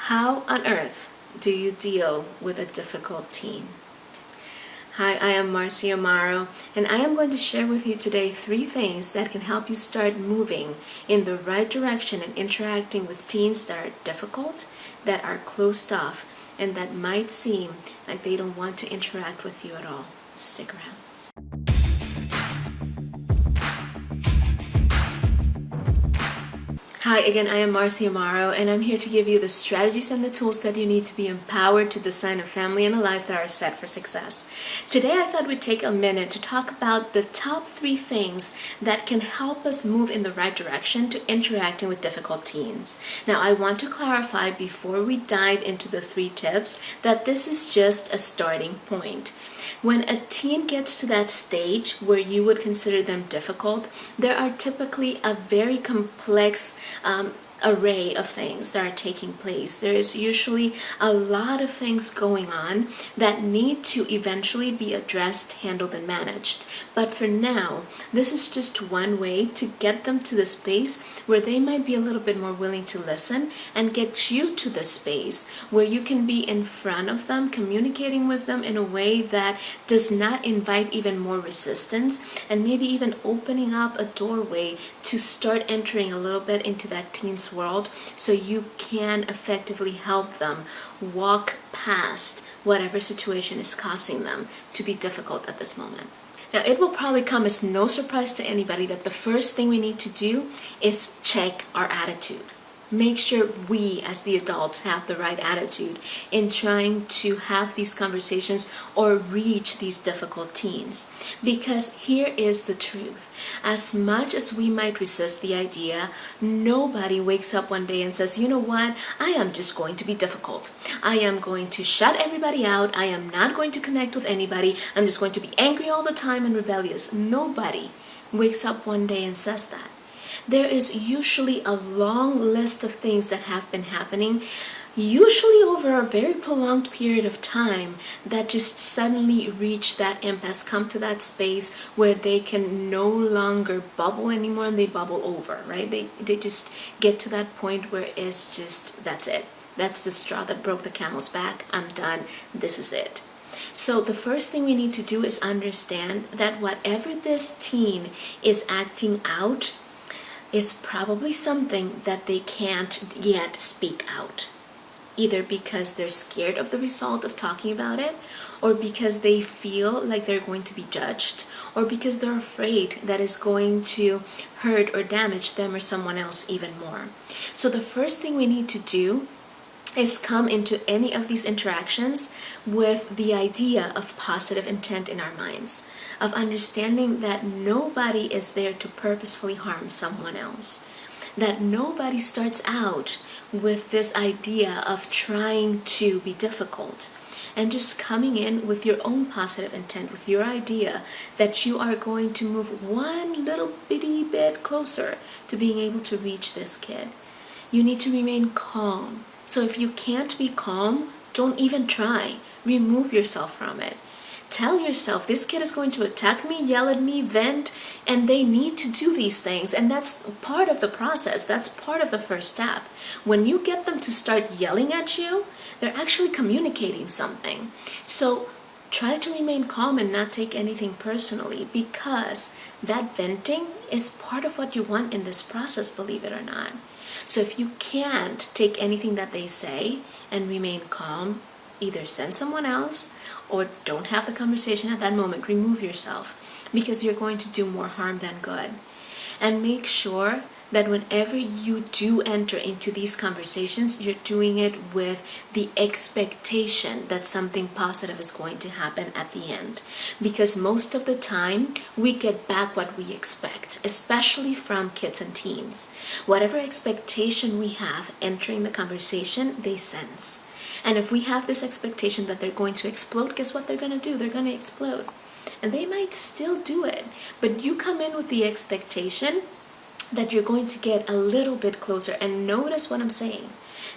How on earth do you deal with a difficult teen? Hi, I am Marcia Amaro, and I am going to share with you today 3 things that can help you start moving in the right direction and interacting with teens that are difficult, that are closed off, and that might seem like they don't want to interact with you at all. Stick around. Hi, again, I am Marcia Amaro, and I'm here to give you the strategies and the tools that you need to be empowered to design a family and a life that are set for success. Today, I thought we'd take a minute to talk about the top 3 things that can help us move in the right direction to interacting with difficult teens. Now, I want to clarify before we dive into the 3 tips that this is just a starting point. When a teen gets to that stage where you would consider them difficult, there are typically a very complex array of things that are taking place. There is usually a lot of things going on that need to eventually be addressed, handled, and managed. But for now, this is just one way to get them to the space where they might be a little bit more willing to listen and get you to the space where you can be in front of them, communicating with them in a way that does not invite even more resistance, and maybe even opening up a doorway to start entering a little bit into that teen's world so you can effectively help them walk past whatever situation is causing them to be difficult at this moment. Now, it will probably come as no surprise to anybody that the first thing we need to do is check our attitude. Make sure we as the adults have the right attitude in trying to have these conversations or reach these difficult teens. Because here is the truth. As much as we might resist the idea, nobody wakes up one day and says, you know what, I am just going to be difficult. I am going to shut everybody out. I am not going to connect with anybody. I'm just going to be angry all the time and rebellious. Nobody wakes up one day and says that. There is usually a long list of things that have been happening, usually over a very prolonged period of time, that just suddenly reach that impasse, come to that space where they can no longer bubble anymore and they bubble over, right? They just get to that point where it's just, that's it. That's the straw that broke the camel's back. I'm done. This is it. So the first thing we need to do is understand that whatever this teen is acting out is probably something that they can't yet speak out. Either because they're scared of the result of talking about it, or because they feel like they're going to be judged, or because they're afraid that it's going to hurt or damage them or someone else even more. So the first thing we need to do is come into any of these interactions with the idea of positive intent in our minds, of understanding that nobody is there to purposefully harm someone else, that nobody starts out with this idea of trying to be difficult, and just coming in with your own positive intent, with your idea that you are going to move one little bitty bit closer to being able to reach this kid. You need to remain calm. So if you can't be calm, don't even try. Remove yourself from it. Tell yourself, this kid is going to attack me, yell at me, vent, and they need to do these things. And that's part of the process. That's part of the first step. When you get them to start yelling at you, they're actually communicating something. So try to remain calm and not take anything personally, because that venting is part of what you want in this process, believe it or not. So if you can't take anything that they say and remain calm, either send someone else or don't have the conversation at that moment. Remove yourself, because you're going to do more harm than good. And make sure that whenever you do enter into these conversations, you're doing it with the expectation that something positive is going to happen at the end. Because most of the time, we get back what we expect, especially from kids and teens. Whatever expectation we have entering the conversation, they sense. And if we have this expectation that they're going to explode, guess what they're going to do? They're going to explode. And they might still do it. But you come in with the expectation that you're going to get a little bit closer. And notice what I'm saying.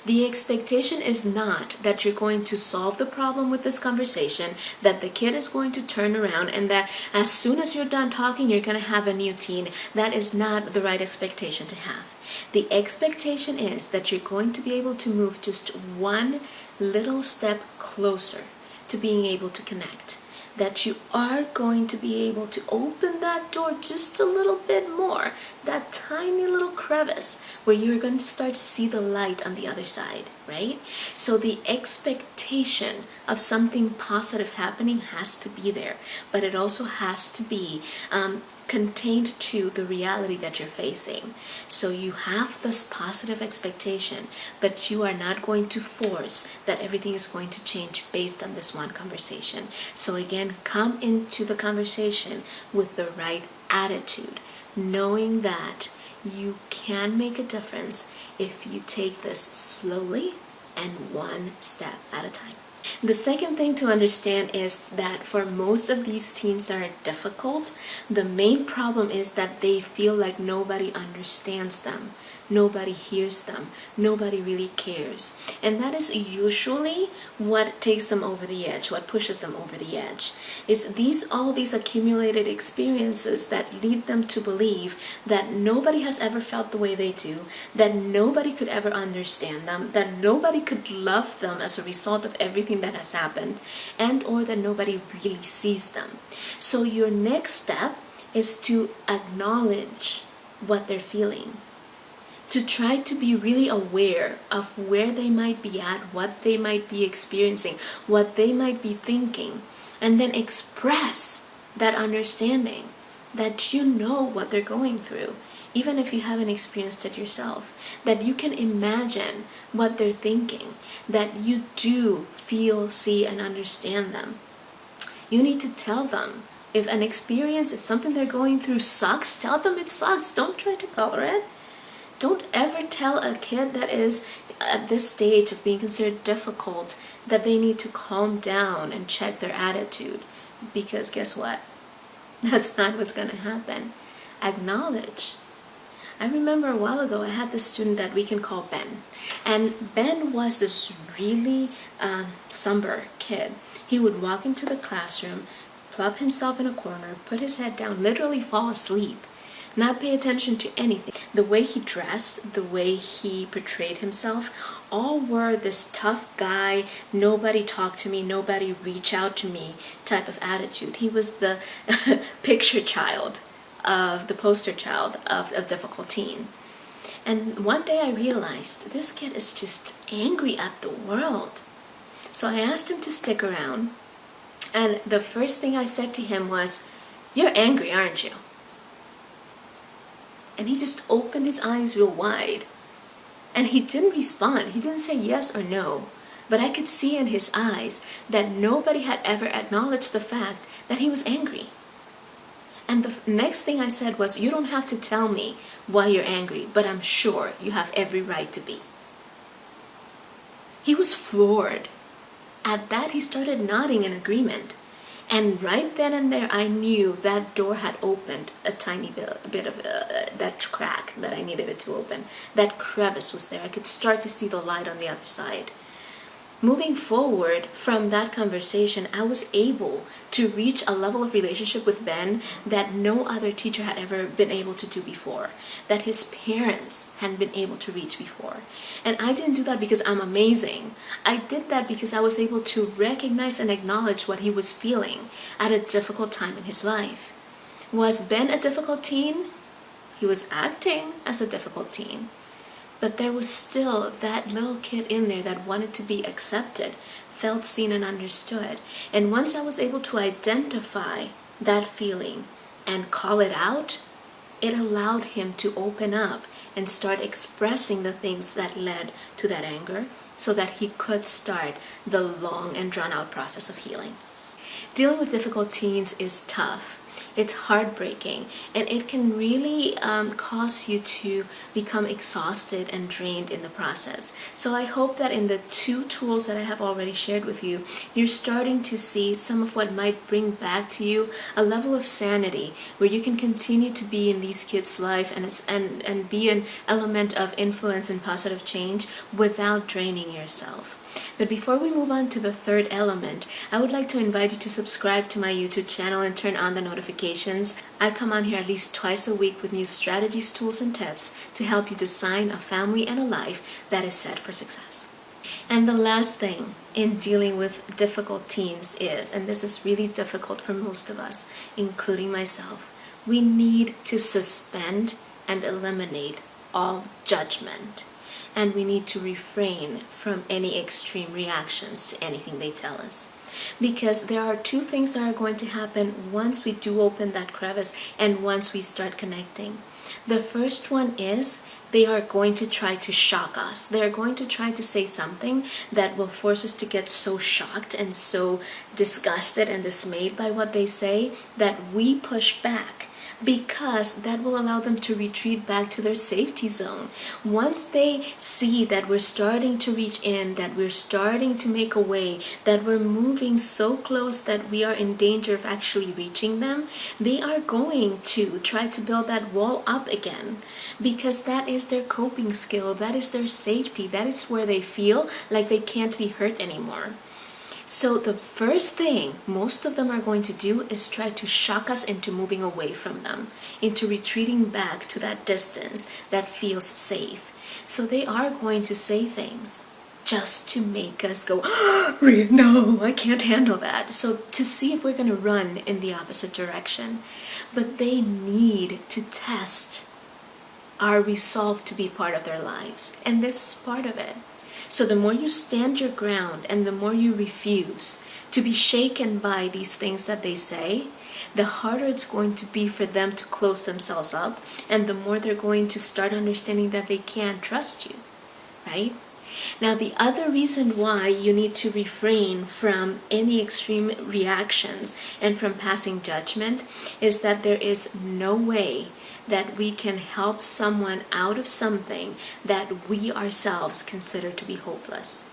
The expectation is not that you're going to solve the problem with this conversation, that the kid is going to turn around, and that as soon as you're done talking, you're going to have a new teen. That is not the right expectation to have. The expectation is that you're going to be able to move just one little step closer to being able to connect. That you are going to be able to open that door just a little bit more, that tiny little crevice where you're going to start to see the light on the other side, right? So the expectation of something positive happening has to be there, but it also has to be contained to the reality that you're facing. So you have this positive expectation, but you are not going to force that everything is going to change based on this one conversation. So again, come into the conversation with the right attitude, knowing that you can make a difference if you take this slowly and one step at a time. The second thing to understand is that for most of these teens that are difficult, the main problem is that they feel like nobody understands them, nobody hears them, nobody really cares. And that is usually what takes them over the edge, what pushes them over the edge. Is all these accumulated experiences that lead them to believe that nobody has ever felt the way they do, that nobody could ever understand them, that nobody could love them as a result of everything that has happened, and or that nobody really sees them. So your next step is to acknowledge what they're feeling, to try to be really aware of where they might be at, what they might be experiencing, what they might be thinking, and then express that understanding, that you know what they're going through, even if you haven't experienced it yourself, that you can imagine what they're thinking, that you do feel, see, and understand them. You need to tell them if an experience, if something they're going through sucks, tell them it sucks. Don't try to color it. Don't ever tell a kid that is at this stage of being considered difficult that they need to calm down and check their attitude, because guess what? That's not what's going to happen. Acknowledge. I remember a while ago I had this student that we can call Ben. And Ben was this really somber kid. He would walk into the classroom, plop himself in a corner, put his head down, literally fall asleep, not pay attention to anything. The way he dressed, the way he portrayed himself, all were this tough guy, nobody talk to me, nobody reach out to me type of attitude. He was the picture child of the poster child of a difficult teen. And one day I realized this kid is just angry at the world. So I asked him to stick around, and the first thing I said to him was, "You're angry, aren't you?" And he just opened his eyes real wide. And he didn't respond. He didn't say yes or no. But I could see in his eyes that nobody had ever acknowledged the fact that he was angry. And the next thing I said was, "You don't have to tell me why you're angry, but I'm sure you have every right to be." He was floored. At that, he started nodding in agreement. And right then and there, I knew that door had opened a tiny bit of that crack that I needed it to open. That crevice was there. I could start to see the light on the other side. Moving forward from that conversation, I was able to reach a level of relationship with Ben that no other teacher had ever been able to do before, that his parents hadn't been able to reach before. And I didn't do that because I'm amazing. I did that because I was able to recognize and acknowledge what he was feeling at a difficult time in his life. Was Ben a difficult teen? He was acting as a difficult teen. But there was still that little kid in there that wanted to be accepted, felt seen and understood. And once I was able to identify that feeling and call it out, it allowed him to open up and start expressing the things that led to that anger so that he could start the long and drawn out process of healing. Dealing with difficult teens is tough. It's heartbreaking, and it can really cause you to become exhausted and drained in the process. So I hope that in the 2 tools that I have already shared with you, you're starting to see some of what might bring back to you a level of sanity where you can continue to be in these kids' life and be an element of influence and positive change without draining yourself. But before we move on to the 3rd element, I would like to invite you to subscribe to my YouTube channel and turn on the notifications. I come on here at least twice a week with new strategies, tools, and tips to help you design a family and a life that is set for success. And the last thing in dealing with difficult teens is, and this is really difficult for most of us, including myself, we need to suspend and eliminate all judgment. And we need to refrain from any extreme reactions to anything they tell us. Because there are 2 things that are going to happen once we do open that crevice and once we start connecting. The first one is they are going to try to shock us. They're going to try to say something that will force us to get so shocked and so disgusted and dismayed by what they say that we push back, because that will allow them to retreat back to their safety zone. Once they see that we're starting to reach in, that we're starting to make a way, that we're moving so close that we are in danger of actually reaching them, they are going to try to build that wall up again, because that is their coping skill, that is their safety, that is where they feel like they can't be hurt anymore. So the first thing most of them are going to do is try to shock us into moving away from them, into retreating back to that distance that feels safe. So they are going to say things just to make us go, no, I can't handle that. So to see if we're going to run in the opposite direction. But they need to test our resolve to be part of their lives. And this is part of it. So the more you stand your ground and the more you refuse to be shaken by these things that they say, the harder it's going to be for them to close themselves up, and the more they're going to start understanding that they can't trust you, right? Now, the other reason why you need to refrain from any extreme reactions and from passing judgment is that there is no way that we can help someone out of something that we ourselves consider to be hopeless.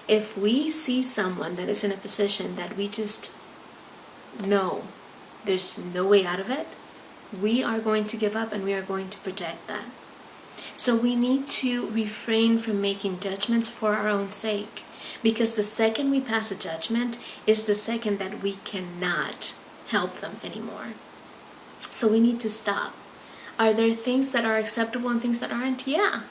If we see someone that is in a position that we just know there's no way out of it, we are going to give up and we are going to project that. So we need to refrain from making judgments for our own sake, because the second we pass a judgment is the second that we cannot help them anymore. So we need to stop. Are there things that are acceptable and things that aren't? Yeah.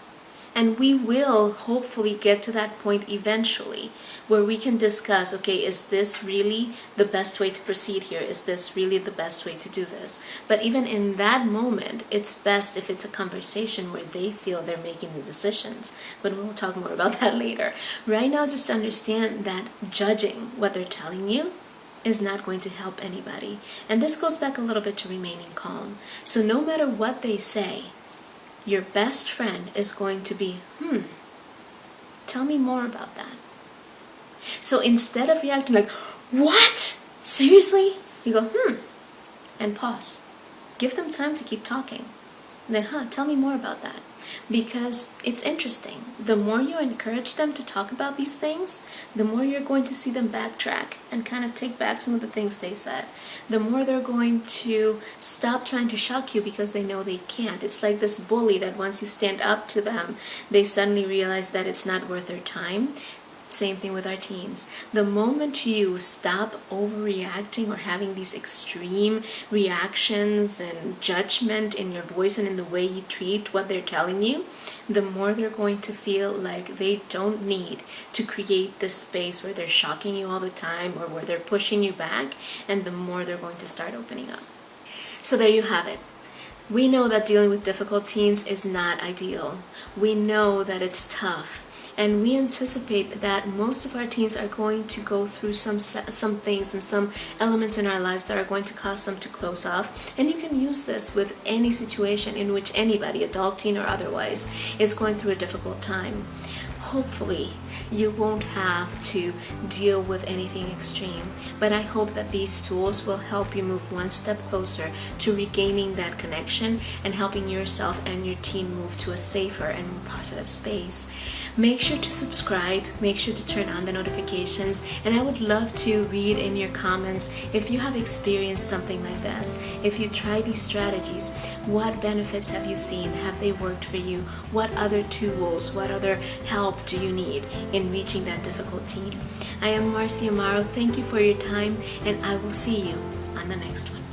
And we will hopefully get to that point eventually where we can discuss, okay, is this really the best way to proceed here? Is this really the best way to do this? But even in that moment, it's best if it's a conversation where they feel they're making the decisions. But we'll talk more about that later. Right now, just understand that judging what they're telling you is not going to help anybody. And this goes back a little bit to remaining calm. So no matter what they say, your best friend is going to be, tell me more about that. So instead of reacting like, what? Seriously? You go, and pause. Give them time to keep talking. And then, tell me more about that. Because it's interesting. The more you encourage them to talk about these things, the more you're going to see them backtrack and kind of take back some of the things they said. The more they're going to stop trying to shock you because they know they can't. It's like this bully that once you stand up to them, they suddenly realize that it's not worth their time. Same thing with our teens. The moment you stop overreacting or having these extreme reactions and judgment in your voice and in the way you treat what they're telling you, the more they're going to feel like they don't need to create this space where they're shocking you all the time or where they're pushing you back, and the more they're going to start opening up. So there you have it. We know that dealing with difficult teens is not ideal. We know that it's tough. And we anticipate that most of our teens are going to go through some things and some elements in our lives that are going to cause them to close off. And you can use this with any situation in which anybody, adult, teen, or otherwise, is going through a difficult time. Hopefully, you won't have to deal with anything extreme. But I hope that these tools will help you move one step closer to regaining that connection and helping yourself and your team move to a safer and more positive space. Make sure to subscribe, make sure to turn on the notifications, and I would love to read in your comments if you have experienced something like this. If you try these strategies, what benefits have you seen? Have they worked for you? What other tools, what other help do you need in reaching that difficult teen? I am Marcia Amaro. Thank you for your time, and I will see you on the next one.